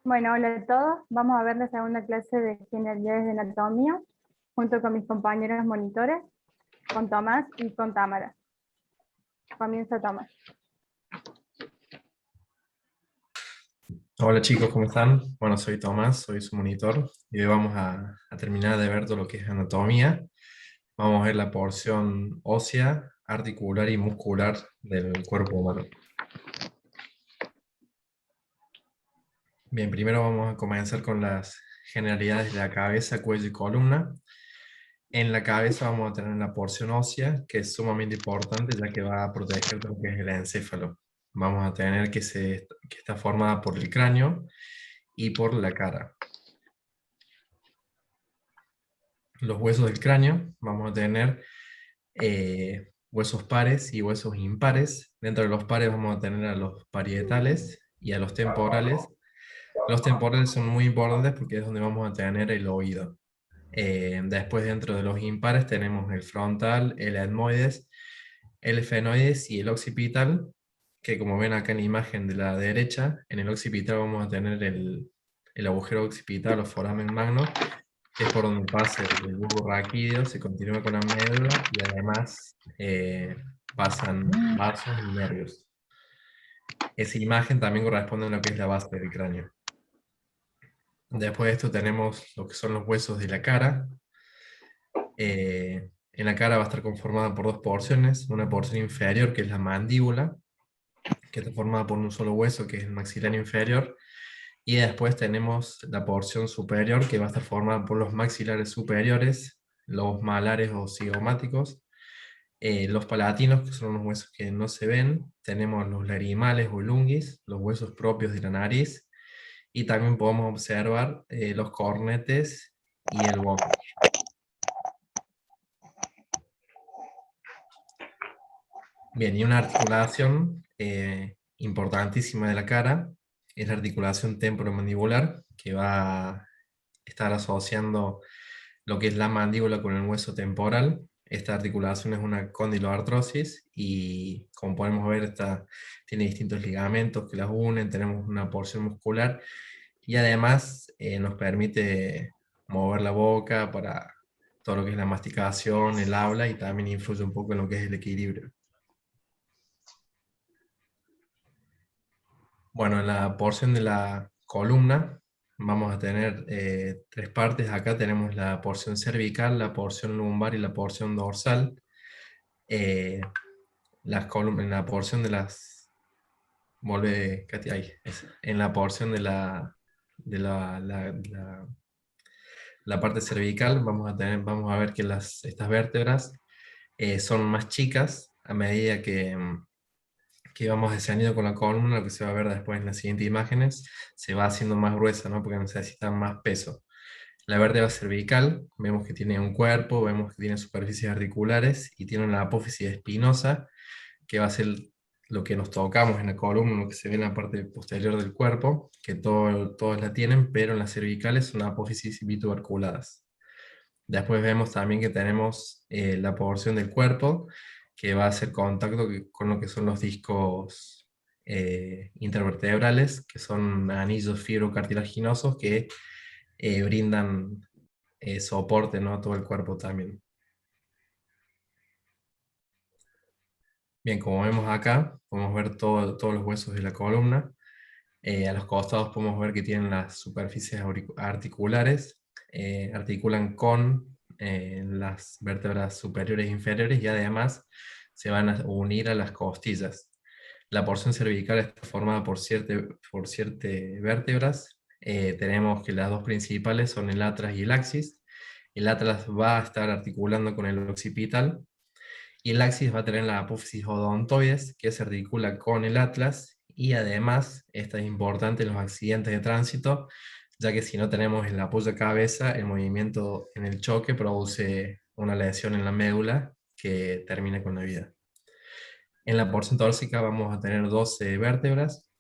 Bueno, hola a todos. Vamos a ver la segunda clase de generalidades de anatomía junto con mis compañeros monitores, con Tomás y con Tamara. Comienza Tomás. Hola chicos, ¿cómo están? Bueno, soy Tomás, soy su monitor y hoy vamos a terminar de ver todo lo que es anatomía. Vamos a ver la porción ósea, articular y muscular del cuerpo humano. Bien, primero vamos a comenzar con las generalidades de la cabeza, cuello y columna. En la cabeza vamos a tener la porción ósea, que es sumamente importante ya que va a proteger todo lo que es el encéfalo. Vamos a tener que está formada por el cráneo y por la cara. Los huesos del cráneo, vamos a tener huesos pares y huesos impares. Dentro de los pares vamos a tener a los parietales y a los temporales. Los temporales son muy importantes porque es donde vamos a tener el oído. Después dentro de los impares tenemos el frontal, el etmoides, el efenoides y el occipital, que como ven acá en la imagen de la derecha, en el occipital vamos a tener el agujero occipital o foramen magno, que es por donde pasa el bulbo raquídeo, se continúa con la médula y además pasan vasos y nervios. Esa imagen también corresponde a lo que es la base del cráneo. Después de esto tenemos lo que son los huesos de la cara. En la cara va a estar conformada por dos porciones, una porción inferior que es la mandíbula, que está formada por un solo hueso que es el maxilar inferior, y después tenemos la porción superior que va a estar formada por los maxilares superiores, los malares o cigomáticos, los palatinos, que son unos huesos que no se ven, tenemos los larimales o lungis, los huesos propios de la nariz, y también podemos observar los cornetes y el bóveda. Bien, y una articulación importantísima de la cara es la articulación temporomandibular, que va a estar asociando lo que es la mandíbula con el hueso temporal. Esta articulación es una condiloartrosis y como podemos ver tiene distintos ligamentos que las unen, tenemos una porción muscular y además nos permite mover la boca para todo lo que es la masticación, el habla y también influye un poco en lo que es el equilibrio. Bueno, en la porción de la columna vamos a tener tres partes. Acá tenemos la porción cervical, la porción lumbar y la porción dorsal. En la porción de las... Vuelve, Katy, ahí, en la porción de la parte cervical vamos a ver que estas vértebras son más chicas a medida que vamos descendiendo con la columna, lo que se va a ver después en las siguientes imágenes, se va haciendo más gruesa, ¿no? Porque necesita más peso. La vértebra cervical, vemos que tiene un cuerpo, vemos que tiene superficies articulares y tiene una apófisis espinosa, que va a ser lo que nos tocamos en la columna, lo que se ve en la parte posterior del cuerpo, que todos la tienen, pero en las cervicales son apófisis bituberculadas. Después vemos también que tenemos la porción del cuerpo que va a hacer contacto con lo que son los discos intervertebrales, que son anillos fibrocartilaginosos que brindan soporte, ¿no?, a todo el cuerpo también. Bien, como vemos acá, podemos ver todos los huesos de la columna. A los costados podemos ver que tienen las superficies articulares, articulan con las vértebras superiores e inferiores y además se van a unir a las costillas. La porción cervical está formada por siete vértebras. Tenemos que las dos principales son el atlas y el axis. El atlas va a estar articulando con el occipital y el axis va a tener la apófisis odontoides, que se articula con el atlas, y además, esta es importante en los accidentes de tránsito, ya que si no tenemos el apoyo de cabeza, el movimiento en el choque produce una lesión en la médula que termina con la vida. En la porción torácica vamos a tener 12 vértebras,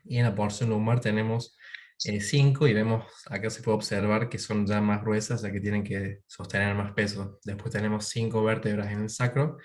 y en la porción lumbar tenemos 5, y vemos, acá se puede observar que son ya más gruesas, ya que tienen que sostener más peso. Después tenemos 5 vértebras en el sacro,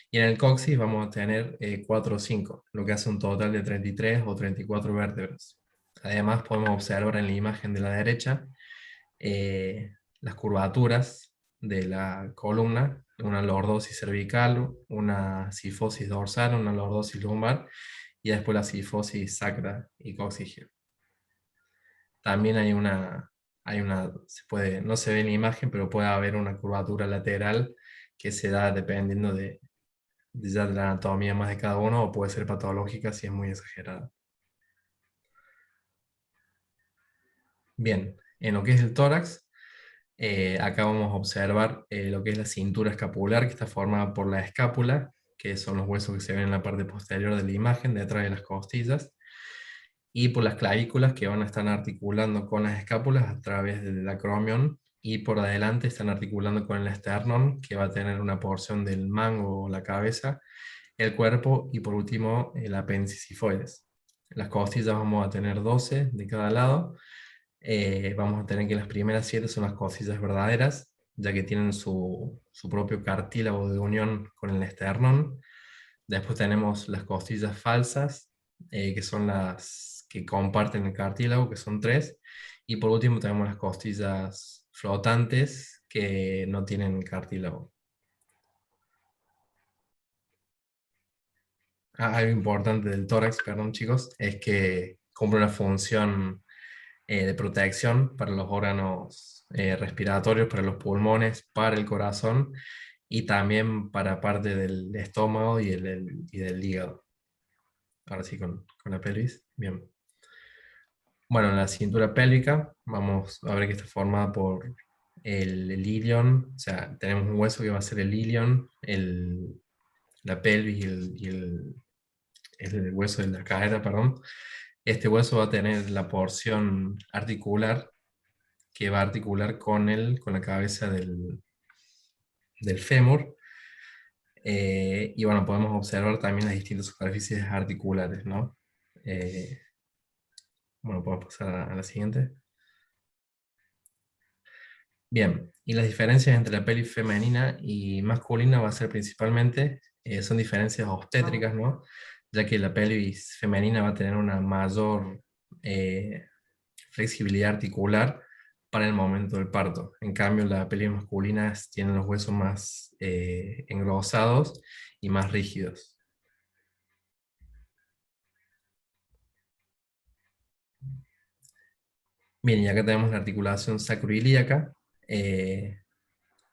y en el coxis vamos a tener 4 o 5, lo que hace un total de 33 o 34 vértebras. Además podemos observar en la imagen de la derecha las curvaturas de la columna, una lordosis cervical, una cifosis dorsal, una lordosis lumbar y después la cifosis sacra y coxígea. También no se ve en la imagen, pero puede haber una curvatura lateral que se da dependiendo ya de la anatomía más de cada uno, o puede ser patológica si es muy exagerada. Bien, en lo que es el tórax, acá vamos a observar lo que es la cintura escapular, que está formada por la escápula, que son los huesos que se ven en la parte posterior de la imagen, detrás de las costillas, y por las clavículas que van a estar articulando con las escápulas a través del acromion, y por adelante están articulando con el esternón, que va a tener una porción del mango o la cabeza, el cuerpo y por último el apéndice sifoides. Las costillas vamos a tener 12 de cada lado. Vamos a tener que las primeras 7 son las costillas verdaderas, ya que tienen su propio cartílago de unión con el esternón. Después tenemos las costillas falsas, que son las que comparten el cartílago, que son 3. Y por último tenemos las costillas flotantes, que no tienen cartílago. Algo importante del tórax, perdón chicos, es que cumple una función de protección para los órganos respiratorios, para los pulmones, para el corazón y también para parte del estómago y del hígado. Ahora sí con la pelvis. Bien. Bueno, en la cintura pélvica vamos a ver que está formada por el ilion, o sea, tenemos un hueso que va a ser el ilion, la pelvis el hueso de la cadera, perdón. Este hueso va a tener la porción articular que va a articular con la cabeza del fémur. Y bueno, podemos observar también las distintas superficies articulares, ¿no? Eh, bueno, podemos pasar a la siguiente. Bien, y las diferencias entre la pelvis femenina y masculina va a ser principalmente, son diferencias obstétricas, ¿no? Ya que la pelvis femenina va a tener una mayor flexibilidad articular para el momento del parto. En cambio, la pelvis masculina tiene los huesos más engrosados y más rígidos. Bien, y acá tenemos la articulación sacroilíaca.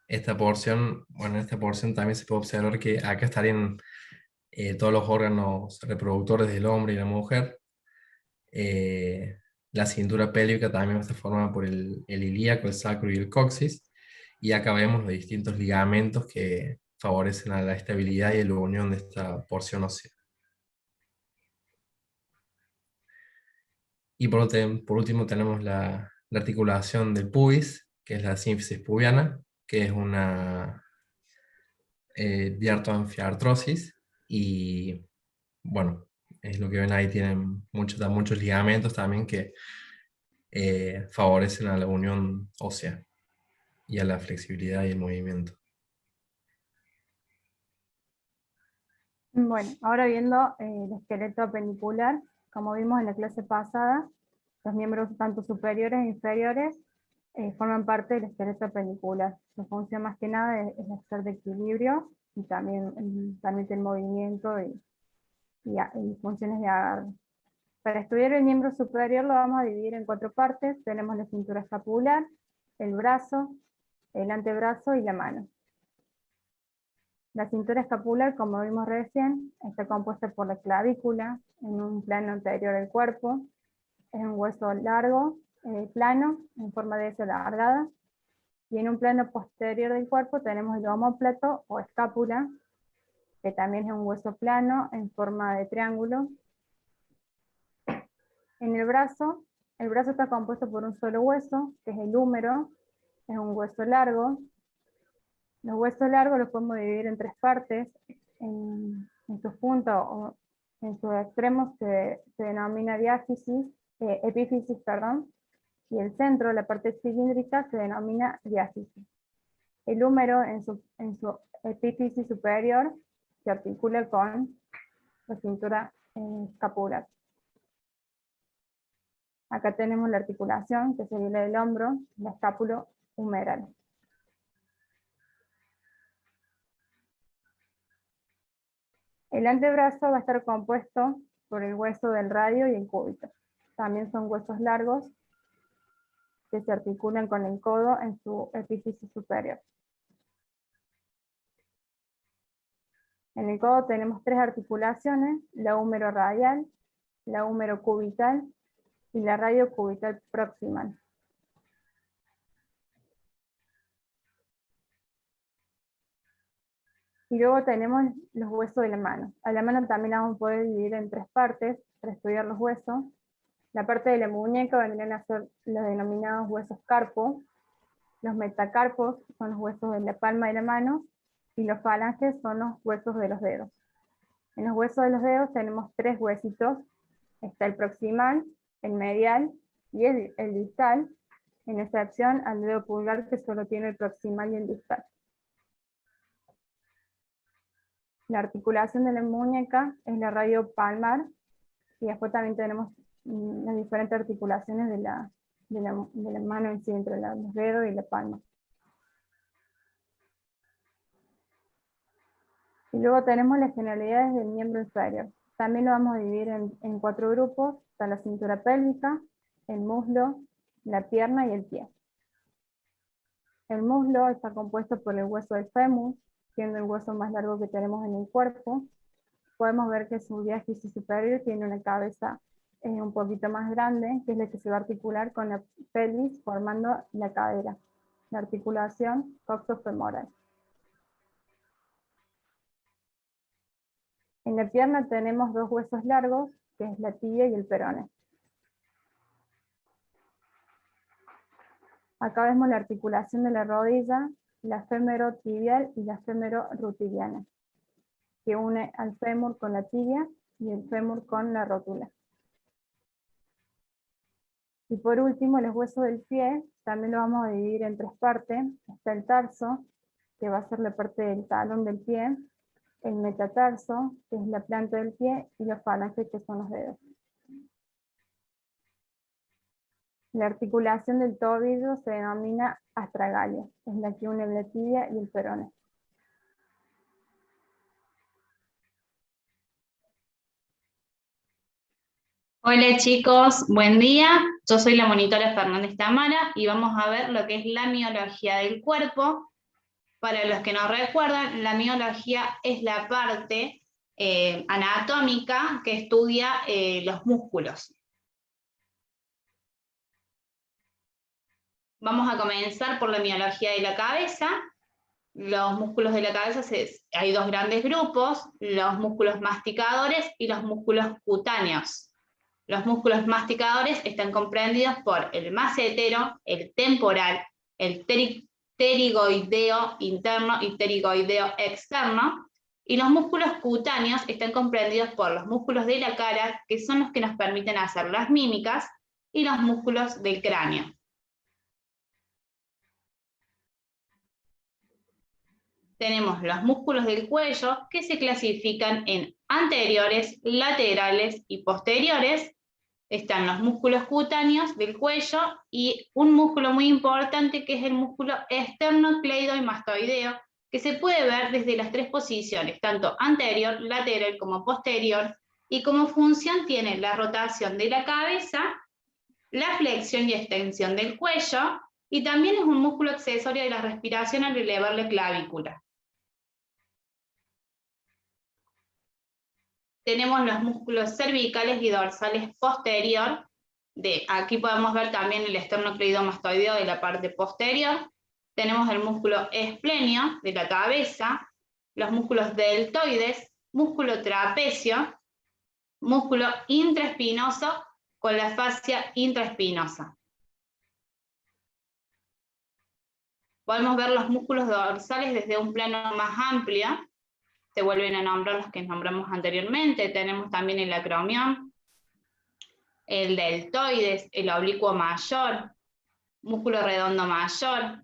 Esta porción, bueno, en esta porción también se puede observar que acá estarían todos los órganos reproductores del hombre y la mujer. Eh, la cintura pélvica también está formada por el ilíaco, el sacro y el coxis. Y acá vemos los distintos ligamentos que favorecen a la estabilidad y la unión de esta porción ósea. Y por último tenemos la articulación del pubis, que es la sínfisis pubiana, que es una diartoanfiartrosis. Y bueno, es lo que ven ahí, tienen muchos ligamentos también que favorecen a la unión ósea y a la flexibilidad y el movimiento. Bueno, ahora viendo el esqueleto apenicular, como vimos en la clase pasada, los miembros tanto superiores e inferiores forman parte del esqueleto apenicular. Su función más que nada es hacer de equilibrio y también el movimiento y funciones de agarre. Para estudiar el miembro superior lo vamos a dividir en 4 partes. Tenemos la cintura escapular, el brazo, el antebrazo y la mano. La cintura escapular, como vimos recién, está compuesta por la clavícula en un plano anterior del cuerpo. Es un hueso largo, plano, en forma de S alargada. Y en un plano posterior del cuerpo tenemos el omóplato o escápula, que también es un hueso plano en forma de triángulo. En el brazo está compuesto por un solo hueso, que es el húmero, es un hueso largo. Los huesos largos los podemos dividir en 3 partes. En sus puntos o en sus extremos se denomina epífisis, perdón, y el centro, la parte cilíndrica, se denomina diáfisis. El húmero en su epífisis superior se articula con la cintura escapular. Acá tenemos la articulación, que sería la del hombro, la escápulo-humeral. El antebrazo va a estar compuesto por el hueso del radio y el cúbito. También son huesos largos que se articulan con el codo en su epífisis superior. En el codo tenemos 3 articulaciones: la húmero-radial, la húmero-cubital y la radio-cubital proximal. Y luego tenemos los huesos de la mano. A la mano también la vamos a poder dividir en 3 partes para estudiar los huesos. La parte de la muñeca vendrían a ser los denominados huesos carpo. Los metacarpos son los huesos de la palma de la mano, y los falanges son los huesos de los dedos. En los huesos de los dedos tenemos 3 huesitos. Está el proximal, el medial y el distal, en excepción al dedo pulgar, que solo tiene el proximal y el distal. La articulación de la muñeca es la radio palmar, y después también tenemos las diferentes articulaciones de la mano en sí, entre los dedos y la palma. Y luego tenemos las generalidades del miembro inferior. También lo vamos a dividir en 4 grupos. Está la cintura pélvica, el muslo, la pierna y el pie. El muslo está compuesto por el hueso del fémur, siendo el hueso más largo que tenemos en el cuerpo. Podemos ver que su diáfisis superior tiene una cabeza un poquito más grande, que es la que se va a articular con la pelvis, formando la cadera, la articulación coxofemoral. En la pierna tenemos 2 huesos largos, que es la tibia y el peroné. Acá vemos la articulación de la rodilla, la fémero-tibial y la fémero-rutibiana, que une al fémur con la tibia y el fémur con la rótula. Y por último, los huesos del pie también lo vamos a dividir en 3 partes. Está el tarso, que va a ser la parte del talón del pie, el metatarso, que es la planta del pie, y los falanges, que son los dedos. La articulación del tobillo se denomina astragalia, es la que une la tibia y el peroné. Hola chicos, buen día. Yo soy la monitora Fernández Tamara y vamos a ver lo que es la miología del cuerpo. Para los que no recuerdan, la miología es la parte anatómica que estudia los músculos. Vamos a comenzar por la miología de la cabeza. Los músculos de la cabeza, hay 2 grandes grupos: los músculos masticadores y los músculos cutáneos. Los músculos masticadores están comprendidos por el macetero, el temporal, el pterigoideo interno y pterigoideo externo, y los músculos cutáneos están comprendidos por los músculos de la cara, que son los que nos permiten hacer las mímicas, y los músculos del cráneo. Tenemos los músculos del cuello, que se clasifican en anteriores, laterales y posteriores. Están los músculos cutáneos del cuello y un músculo muy importante, que es el músculo esternocleidomastoideo, que se puede ver desde las 3 posiciones, tanto anterior, lateral como posterior, y como función tiene la rotación de la cabeza, la flexión y extensión del cuello, y también es un músculo accesorio de la respiración al elevar la clavícula. Tenemos los músculos cervicales y dorsales posterior. Aquí podemos ver también el esternocleidomastoideo de la parte posterior. Tenemos el músculo esplenio de la cabeza, los músculos deltoides, músculo trapecio, músculo intraespinoso con la fascia intraespinosa. Podemos ver los músculos dorsales desde un plano más amplio. Se vuelven a nombrar los que nombramos anteriormente. Tenemos también el acromión, el deltoides, el oblicuo mayor, músculo redondo mayor,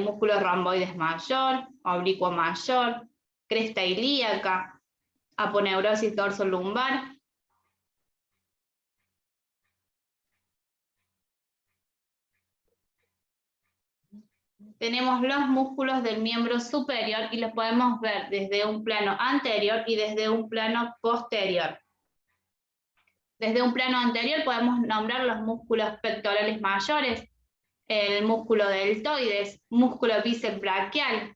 músculo romboides mayor, oblicuo mayor, cresta ilíaca, aponeurosis dorso lumbar. tenemos los músculos del miembro superior y los podemos ver desde un plano anterior y desde un plano posterior. Desde un plano anterior podemos nombrar los músculos pectorales mayores, el músculo deltoides, músculo bíceps braquial,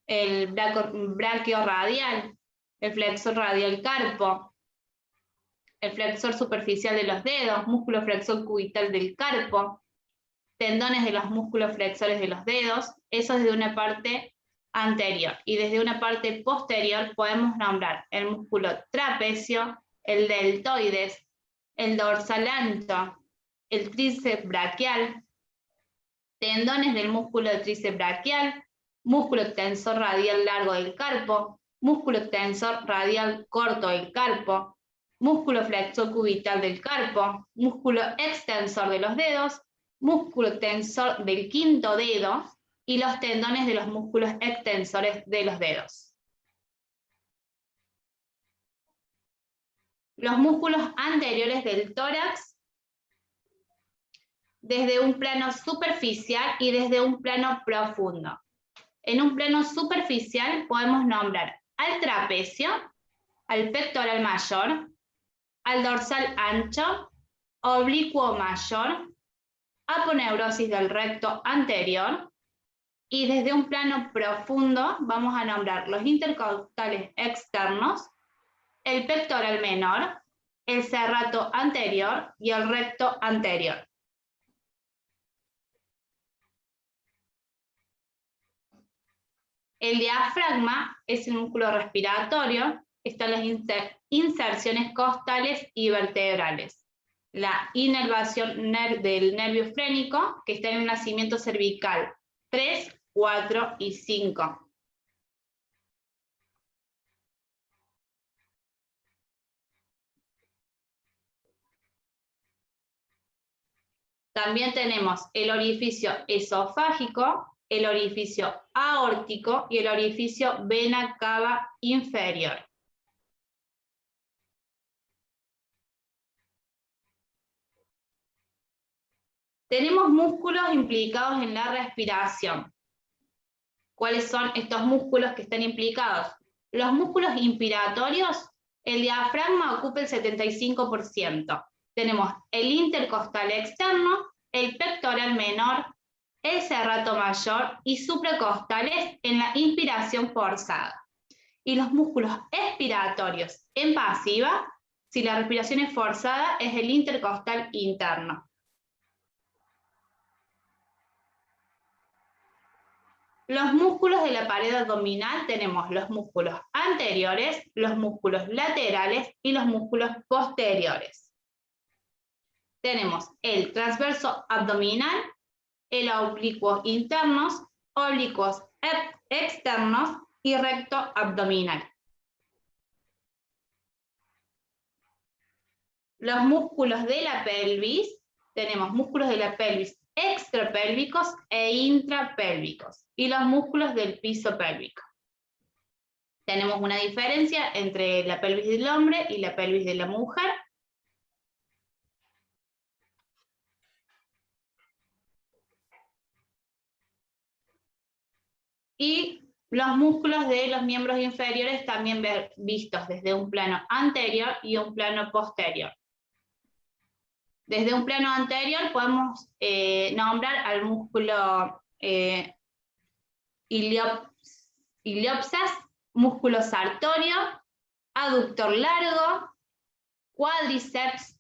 el braquio radial, el flexor radial carpo, el flexor superficial de los dedos, músculo flexor cubital del carpo, tendones de los músculos flexores de los dedos, eso es de una parte anterior. Y desde una parte posterior podemos nombrar el músculo trapecio, el deltoides, el dorsal ancho, el tríceps braquial, tendones del músculo de tríceps braquial, músculo extensor radial largo del carpo, músculo extensor radial corto del carpo, músculo flexor cubital del carpo, músculo extensor de los dedos, músculo extensor del quinto dedo y los tendones de los músculos extensores de los dedos. Los músculos anteriores del tórax, desde un plano superficial y desde un plano profundo. En un plano superficial podemos nombrar al trapecio, al pectoral mayor, al dorsal ancho, oblicuo mayor, aponeurosis del recto anterior, y desde un plano profundo vamos a nombrar los intercostales externos, el pectoral menor, el serrato anterior y el recto anterior. El diafragma es el músculo respiratorio, están las inserciones costales y vertebrales. La inervación del nervio frénico, que está en el nacimiento cervical 3, 4 y 5. También tenemos el orificio esofágico, el orificio aórtico y el orificio vena cava inferior. Tenemos músculos implicados en la respiración. ¿Cuáles son estos músculos que están implicados? Los músculos inspiratorios, el diafragma ocupa el 75%. Tenemos el intercostal externo, el pectoral menor, el serrato mayor y supracostales en la inspiración forzada. Y los músculos expiratorios en pasiva, si la respiración es forzada, es el intercostal interno. Los músculos de la pared abdominal tenemos los músculos anteriores, los músculos laterales y los músculos posteriores. Tenemos el transverso abdominal, el oblicuo internos, oblicuos externos y recto abdominal. Los músculos de la pelvis, tenemos músculos de la pelvis extrapélvicos e intrapélvicos y los músculos del piso pélvico. Tenemos una diferencia entre la pelvis del hombre y la pelvis de la mujer. Y los músculos de los miembros inferiores también vistos desde un plano anterior y un plano posterior. Desde un plano anterior podemos nombrar al músculo iliopsas, músculo sartorio, aductor largo, cuádriceps,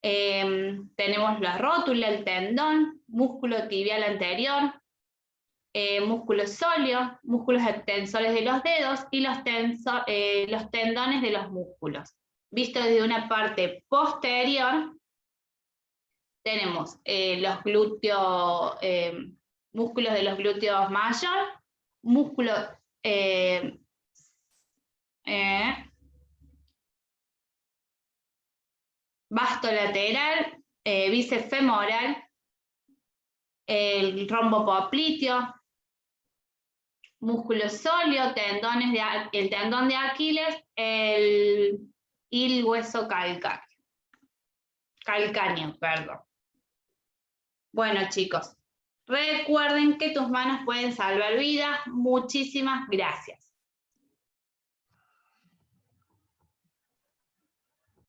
tenemos la rótula, el tendón, músculo tibial anterior, músculo sóleo, músculos extensores de los dedos y los tendones de los músculos. Visto desde una parte posterior, tenemos los glúteos, músculos de los glúteos mayor, músculo vasto lateral, bíceps femoral, el rombo popliteo, músculo sóleo, el tendón de Aquiles, y el hueso calcáneo, perdón. Bueno, chicos, Recuerden que tus manos pueden salvar vidas. Muchísimas gracias.